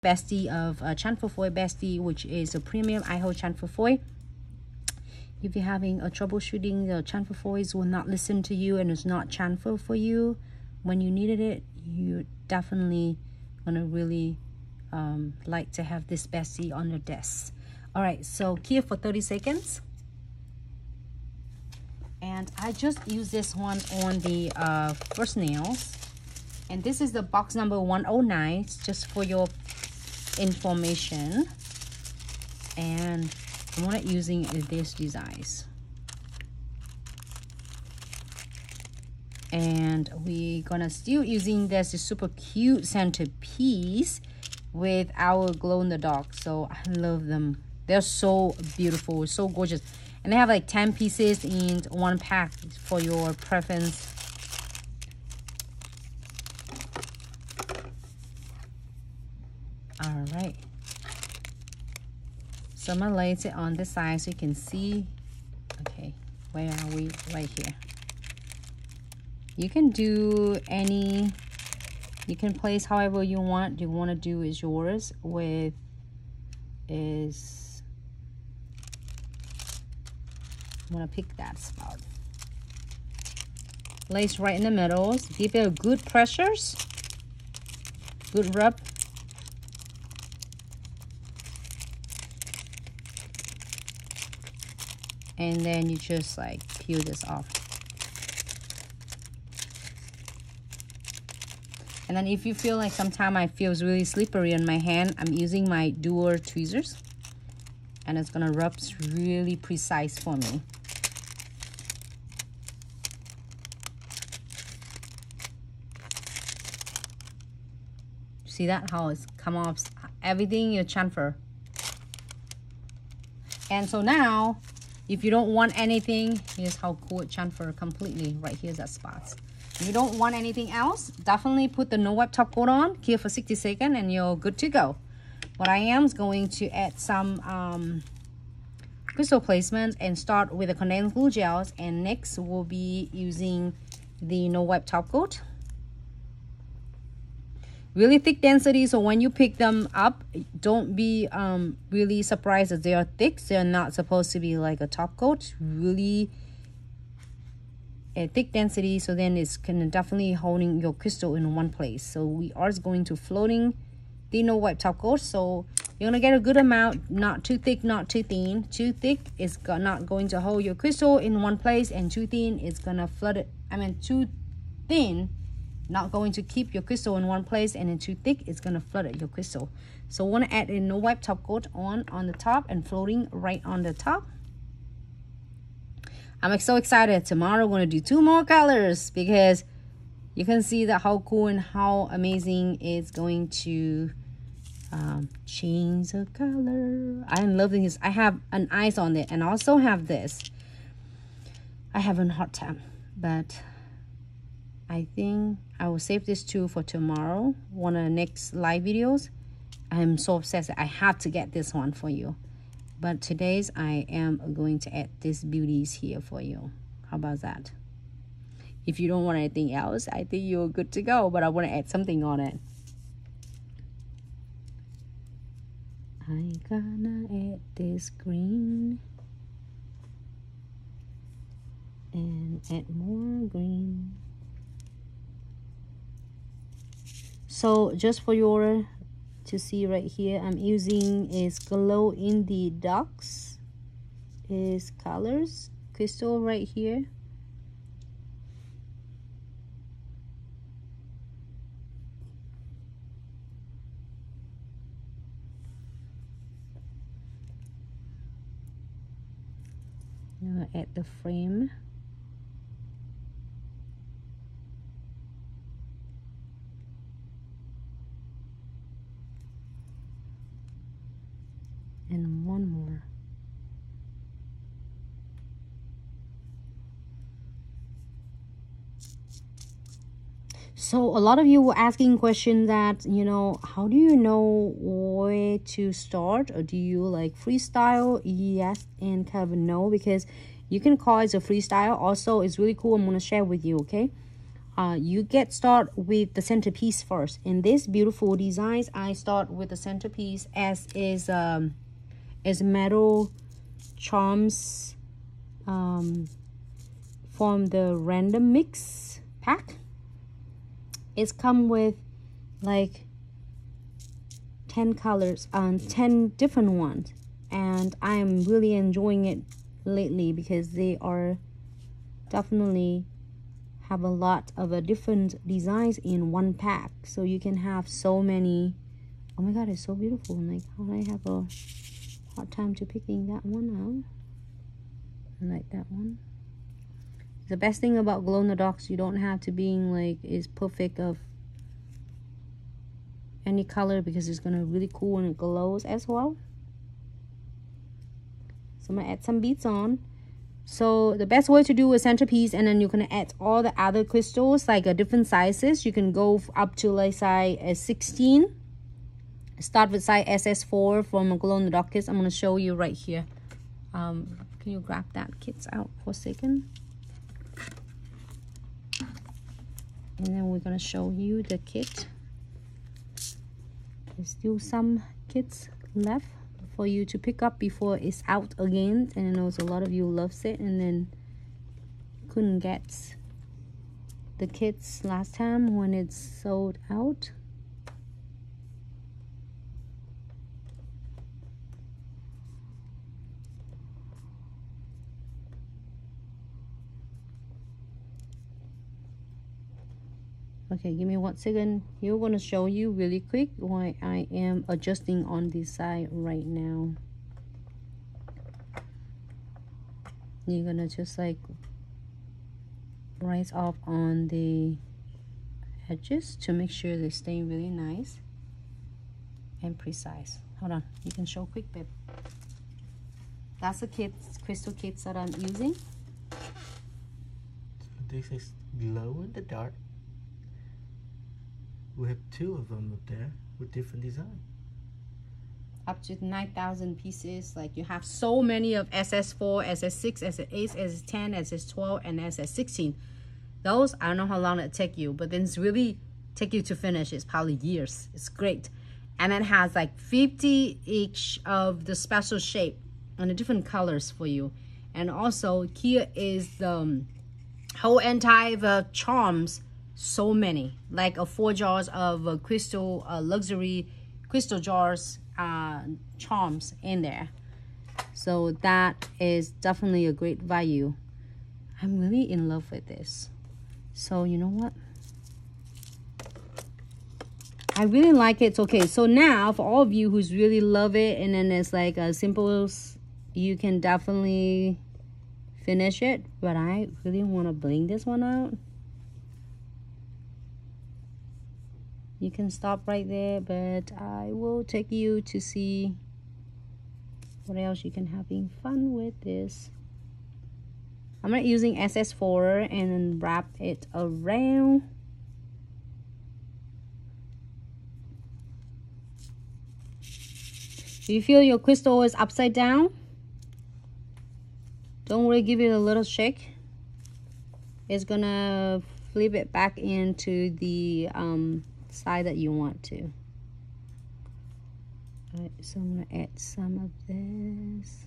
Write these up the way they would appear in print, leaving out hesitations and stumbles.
bestie of Chanful Foil Bestie, which is a premium iHo Chanful Foil. If you're having a troubleshooting, the Chanful Foils will not listen to you and it's not Chanful for you when you needed it, you definitely gonna really like to have this bestie on your desk. All right, so here for 30 seconds. And I just use this one on the first nails. And this is the box number 109, just for your information. And I'm not using these designs. And we're gonna still using this super cute centerpiece with our glow in the dark. So I love them. They're so beautiful, so gorgeous. And they have like 10 pieces in one pack for your preference. All right. So I'm gonna lay it on this side so you can see. Okay, where are we? Right here. You can do any, you can place however you want. You want to do is yours with is, I'm gonna pick that spot. Lace right in the middle. Give it a good pressures, good rub. And then you just like peel this off. And then if you feel like sometimes I feels really slippery on my hand, I'm using my dual tweezers. And it's gonna rub really precise for me. See that? How it's come off everything you chamfer. And so now, if you don't want anything, here's how cool it chamfer completely. Right here's that spot. If you don't want anything else, definitely put the no wipe top coat on, here for 60 seconds, and you're good to go. What I am is going to add some crystal placements and start with the condensed glue gels, and next we'll be using the no wipe top coat. Really thick density, so when you pick them up, don't be really surprised that they are thick. They're not supposed to be like a top coat. Really a thick density, so then it's can definitely holding your crystal in one place. So we are going to floating the no wipe top coat, so you're gonna get a good amount, not too thick, not too thin. Too thick is not going to hold your crystal in one place, and too thin is gonna flood it. I mean, too thin not going to keep your crystal in one place, and then too thick is gonna flood your crystal. So we want to add a no wipe top coat on the top and floating right on the top. I'm so excited. Tomorrow we're going to do 2 more colors, because you can see that how cool and how amazing it's going to change the color. I'm loving this. I have an eyes on it, and also have this. I have a hot tub, but I think I will save this too for tomorrow, one of the next live videos. I'm so obsessed. I have to get this one for you. But today's I am going to add these beauties here for you. How about that? If you don't want anything else, I think you're good to go. But I want to add something on it. I gonna add this green. And add more green. So just for your to see right here, I'm using is glow in the darks is colors crystal right here. I'm gonna add the frame. And one more. So a lot of you were asking questions that, you know, how do you know where to start, or do you like freestyle? Yes and kind of no, because you can call it a freestyle. Also, it's really cool. I'm going to share with you, okay? you get start with the centerpiece first. In this beautiful designs, I start with the centerpiece as is metal charms from the random mix pack. It's come with like 10 colors on 10 different ones, and I am really enjoying it lately because they are definitely have a lot of different designs in one pack, so you can have so many. Oh my god, it's so beautiful. Like, how do I have a hard time to picking that one out? I like that one. The best thing about glow in the darks, you don't have to being like is perfect of any color, because it's gonna really cool when it glows as well. So I'm gonna add some beads on. So the best way to do a centerpiece, and then you're gonna add all the other crystals like different sizes. You can go up to like size 16. Start with size SS4 from glow in the dark kits. I'm gonna show you right here. Can you grab that kits out for a second? And then we're gonna show you the kit. There's still some kits left for you to pick up before it's out again, and I know a lot of you loves it and then couldn't get the kits last time when it's sold out. Okay, give me 1 second. You're going to show you really quick why I am adjusting on this side right now. You're going to just like rise off on the edges to make sure they stay really nice and precise. Hold on, you can show quick, babe. That's the kits, crystal kits that I'm using. This is glow in the dark. We have 2 of them up there with different design. Up to 9,000 pieces. Like, you have so many of SS4, SS6, SS8, SS10, SS12, and SS16. Those, I don't know how long it take you, but then it's really take you to finish. It's probably years. It's great. And it has like 50 each of the special shape and the different colors for you. And also here is the whole entire charms. So many, like 4 jars of crystal luxury crystal jars charms in there. So that is definitely a great value. I'm really in love with this. So you know what, I really like it. Okay, so now for all of you who's really love it, and then it's like a simple, you can definitely finish it, but I really want to bling this one out. You can stop right there, but I will take you to see what else you can having fun with this. I'm not using SS4 and then wrap it around. If you feel your crystal is upside down, don't worry, give it a little shake. It's gonna flip it back into the side that you want to. Alright, so I'm gonna add some of this.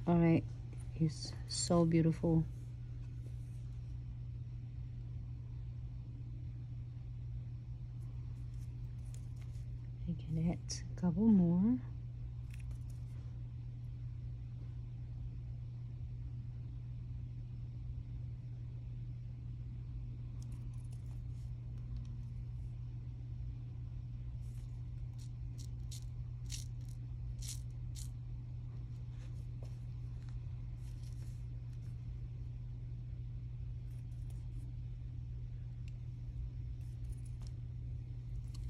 Alright, it's so beautiful. I can add a couple more.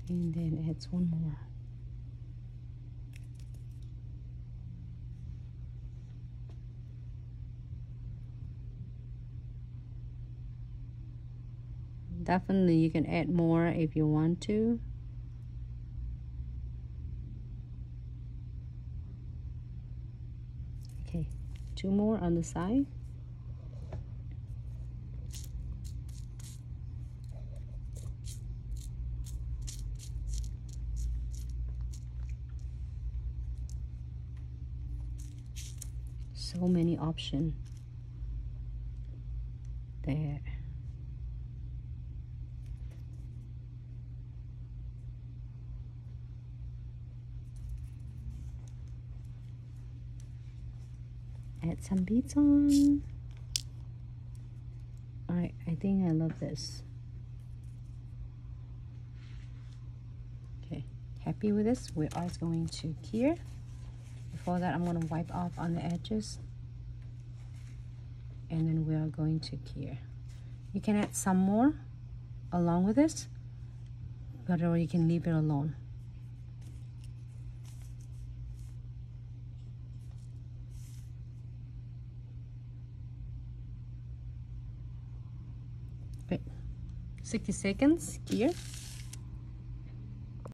And then adds one more. Definitely you can add more if you want to. Okay, 2 more on the side. So many options there. Add some beads on. Alright, I think I love this. Okay, happy with this. We are going to cure. Before that, I'm going to wipe off on the edges. And then we are going to cure. You can add some more along with this, but or you can leave it alone. Okay, 60 seconds, cure.